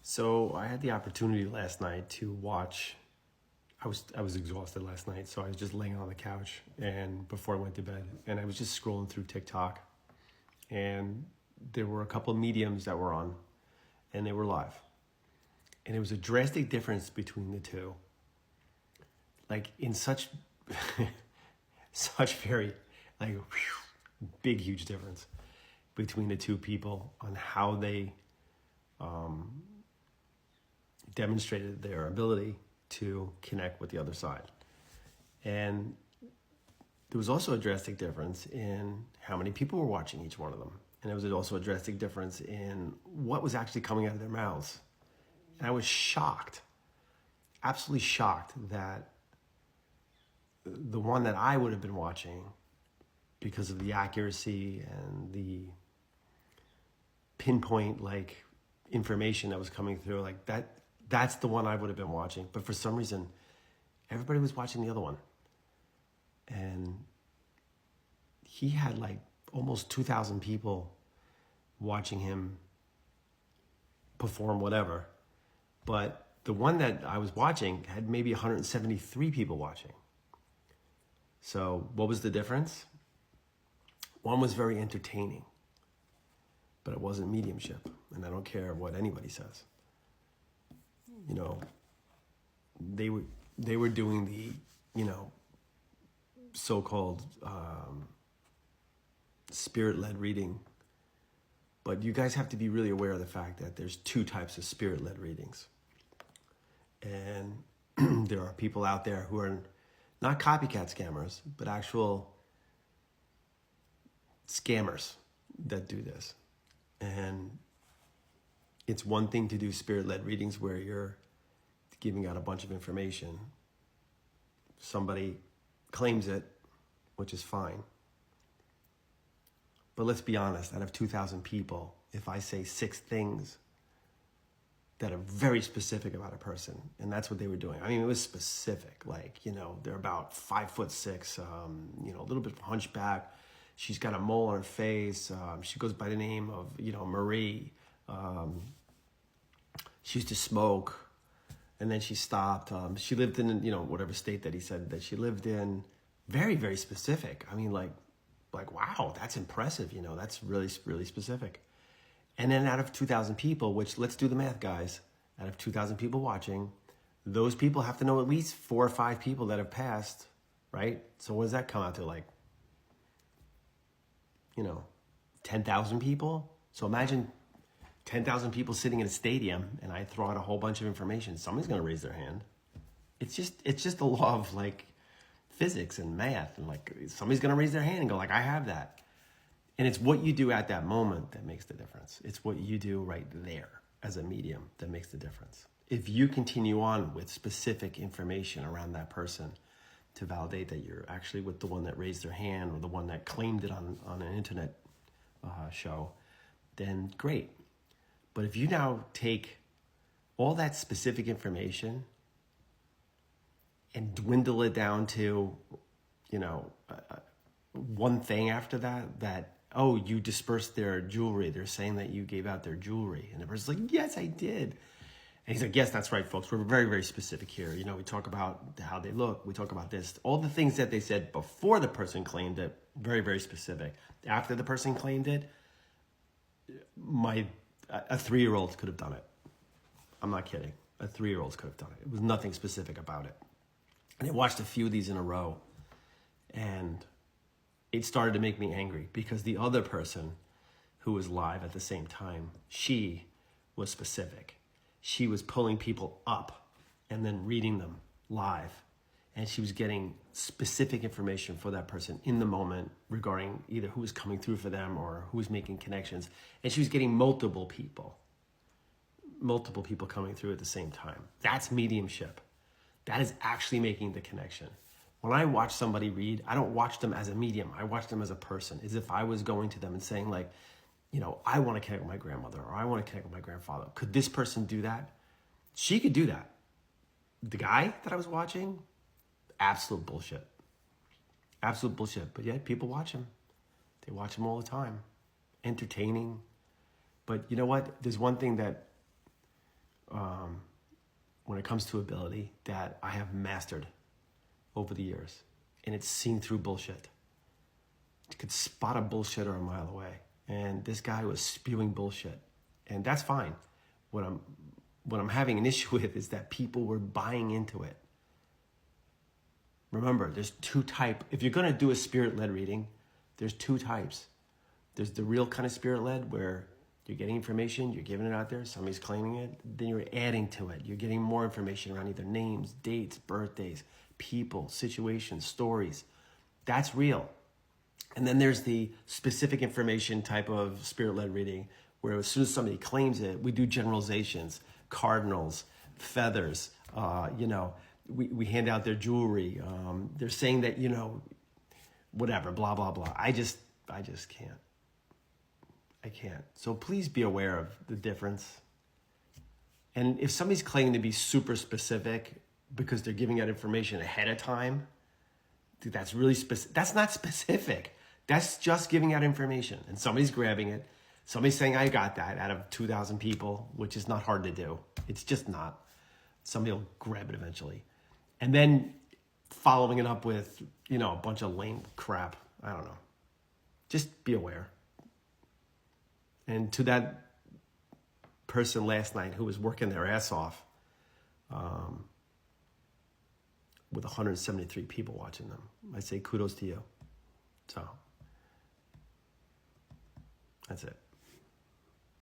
So I had the opportunity last night to watch. I was exhausted last night, so I was just laying on the couch and before I went to bed, and I was just scrolling through TikTok, and there were a couple of mediums that were on, and they were live, and it was a drastic difference between the two, like in such, such very, like, big huge difference between the two people on how they demonstrated their ability to connect with the other side. And there was also a drastic difference in how many people were watching each one of them. And there was also a drastic difference in what was actually coming out of their mouths. And I was shocked, absolutely shocked, that the one that I would have been watching, because of the accuracy and the pinpoint like information that was coming through, like that's the one I would have been watching. But for some reason, everybody was watching the other one. And he had like almost 2,000 people watching him perform whatever. But the one that I was watching had maybe 173 people watching. So what was the difference? One was very entertaining, but it wasn't mediumship. And I don't care what anybody says. You know, they were doing the, so-called spirit-led reading. But you guys have to be really aware of the fact that there's two types of spirit-led readings. And there are people out there who are not copycat scammers, but actual scammers that do this. And it's one thing to do spirit-led readings where you're giving out a bunch of information. Somebody claims it, which is fine. But let's be honest, out of 2,000 people, if I say 6 things that are very specific about a person, and that's what they were doing. I mean, it was specific. Like, they're about 5'6", a little bit hunchback. She's got a mole on her face. She goes by the name of, Marie. She used to smoke, and then she stopped. She lived in, whatever state that he said that she lived in. Very, very specific. I mean, like, wow, that's impressive. That's really, really specific. And then out of 2,000 people, which, let's do the math, guys. Out of 2,000 people watching, those people have to know at least 4 or 5 people that have passed, right? So what does that come out to? Like, 10,000 people? So imagine 10,000 people sitting in a stadium, and I throw out a whole bunch of information. Somebody's going to raise their hand. It's just the law of like physics and math, and like somebody's going to raise their hand and go like, I have that. And it's what you do at that moment that makes the difference. It's what you do right there as a medium that makes the difference. If you continue on with specific information around that person to validate that you're actually with the one that raised their hand or the one that claimed it on an internet show, then great. But if you now take all that specific information and dwindle it down to, one thing after that, oh, you dispersed their jewelry. They're saying that you gave out their jewelry. And the person's like, yes, I did. And he's like, yes, that's right, folks. We're very, very specific here. We talk about how they look. We talk about this. All the things that they said before the person claimed it, very, very specific. After the person claimed it, a 3-year-old could have done it. I'm not kidding. A 3-year-old could have done it. It was nothing specific about it. And I watched a few of these in a row, and it started to make me angry because the other person who was live at the same time, she was specific. She was pulling people up and then reading them live. And she was getting specific information for that person in the moment regarding either who was coming through for them or who was making connections. And she was getting multiple people coming through at the same time. That's mediumship. That is actually making the connection. When I watch somebody read, I don't watch them as a medium. I watch them as a person, as if I was going to them and saying like, I want to connect with my grandmother, or I want to connect with my grandfather. Could this person do that? She could do that. The guy that I was watching, absolute bullshit. Absolute bullshit. But yet people watch him. They watch him all the time. Entertaining. But you know what? There's one thing that when it comes to ability that I have mastered over the years. And it's seeing through bullshit. You could spot a bullshitter a mile away. And this guy was spewing bullshit. And that's fine. What I'm having an issue with is that people were buying into it. Remember, there's two types. If you're going to do a spirit-led reading, there's two types. There's the real kind of spirit-led where you're getting information, you're giving it out there, somebody's claiming it, then you're adding to it. You're getting more information around either names, dates, birthdays, people, situations, stories. That's real. And then there's the specific information type of spirit-led reading where as soon as somebody claims it, we do generalizations, cardinals, feathers, we hand out their jewelry. They're saying that, whatever, blah, blah, blah. I just can't. I can't. So please be aware of the difference. And if somebody's claiming to be super specific because they're giving out information ahead of time, dude, that's really specific. That's not specific. That's just giving out information. And somebody's grabbing it. Somebody's saying, I got that out of 2,000 people, which is not hard to do. It's just not. Somebody will grab it eventually. And then following it up with, a bunch of lame crap. I don't know. Just be aware. And to that person last night who was working their ass off with 173 people watching them, I say kudos to you. So that's it.